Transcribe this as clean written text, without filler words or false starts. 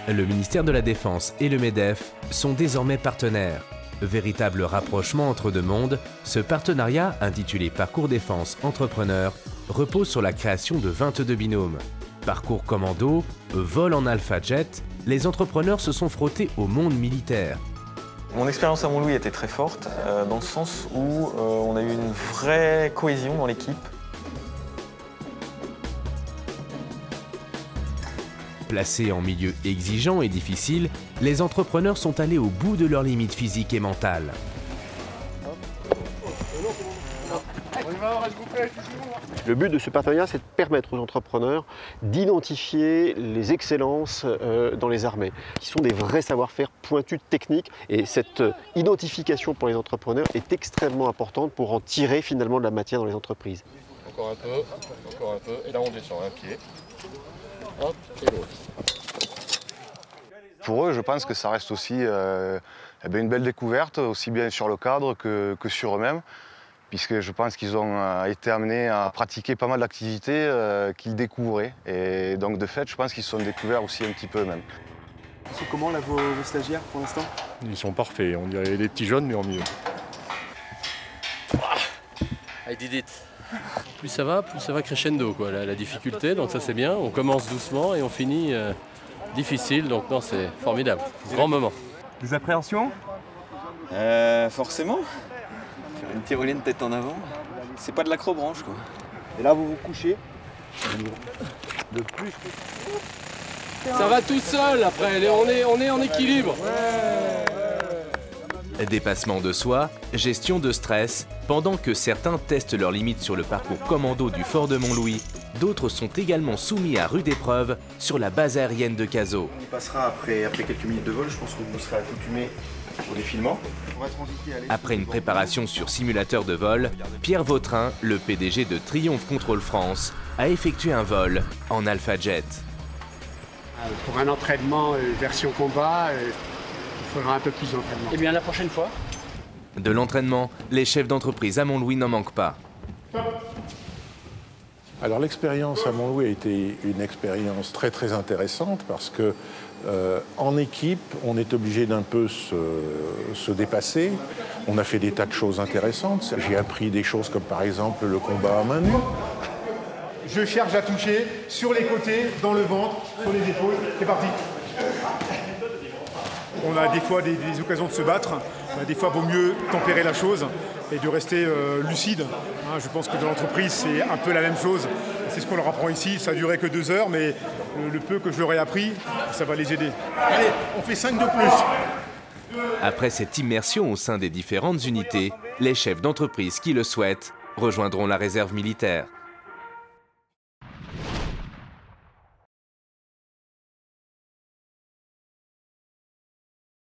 Le ministère de la Défense et le MEDEF sont désormais partenaires. Véritable rapprochement entre deux mondes, ce partenariat, intitulé Parcours Défense Entrepreneur, repose sur la création de 22 binômes. Parcours commando, vol en Alpha Jet, les entrepreneurs se sont frottés au monde militaire. Mon expérience à Montlouis était très forte, dans le sens où on a eu une vraie cohésion dans l'équipe. Placés en milieu exigeant et difficile, les entrepreneurs sont allés au bout de leurs limites physiques et mentales. Le but de ce partenariat, c'est de permettre aux entrepreneurs d'identifier les excellences dans les armées, qui sont des vrais savoir-faire pointus techniques. Et cette identification pour les entrepreneurs est extrêmement importante pour en tirer finalement de la matière dans les entreprises. Encore un peu, et là on descend un pied. Hop, et l'autre. Pour eux, je pense que ça reste aussi une belle découverte, aussi bien sur le cadre que sur eux-mêmes, puisque je pense qu'ils ont été amenés à pratiquer pas mal d'activités qu'ils découvraient. Et donc de fait, je pense qu'ils se sont découverts aussi un petit peu eux-mêmes. Ils sont comment là vos stagiaires pour l'instant? Ils sont parfaits, on dirait les petits jeunes mais en mieux. I did it. Plus ça va crescendo, quoi, la difficulté, donc ça c'est bien. On commence doucement et on finit difficile, donc non, c'est formidable. Grand moment. Des appréhensions? Forcément. Faire une tyrolienne tête en avant, c'est pas de l'acrobranche, quoi. Et là, vous vous couchez. Ça va tout seul après, on est en équilibre. Dépassement de soi, gestion de stress, pendant que certains testent leurs limites sur le parcours commando du fort de Montlouis, d'autres sont également soumis à rude épreuve sur la base aérienne de Cazaux. On y passera après quelques minutes de vol, je pense que vous serez accoutumés au défilement. Après une préparation sur simulateur de vol, Pierre Vautrin, le PDG de Triomphe Contrôle France, a effectué un vol en Alpha Jet. Pour un entraînement version combat, il faudra un peu plus d'entraînement. Eh bien, la prochaine fois. De l'entraînement, les chefs d'entreprise à Montlouis n'en manquent pas. Alors l'expérience à Montlouis a été une expérience très intéressante parce que en équipe, on est obligé d'un peu se dépasser. On a fait des tas de choses intéressantes. J'ai appris des choses comme par exemple le combat à main nue. Je cherche à toucher sur les côtés, dans le ventre, sur les épaules. C'est parti. On a des fois des occasions de se battre. Des fois, il vaut mieux tempérer la chose et de rester lucide. Je pense que dans l'entreprise, c'est un peu la même chose. C'est ce qu'on leur apprend ici. Ça a duré que 2 heures, mais le peu que je leur ai appris, ça va les aider. Allez, on fait 5 de plus. Après cette immersion au sein des différentes unités, les chefs d'entreprise qui le souhaitent rejoindront la réserve militaire.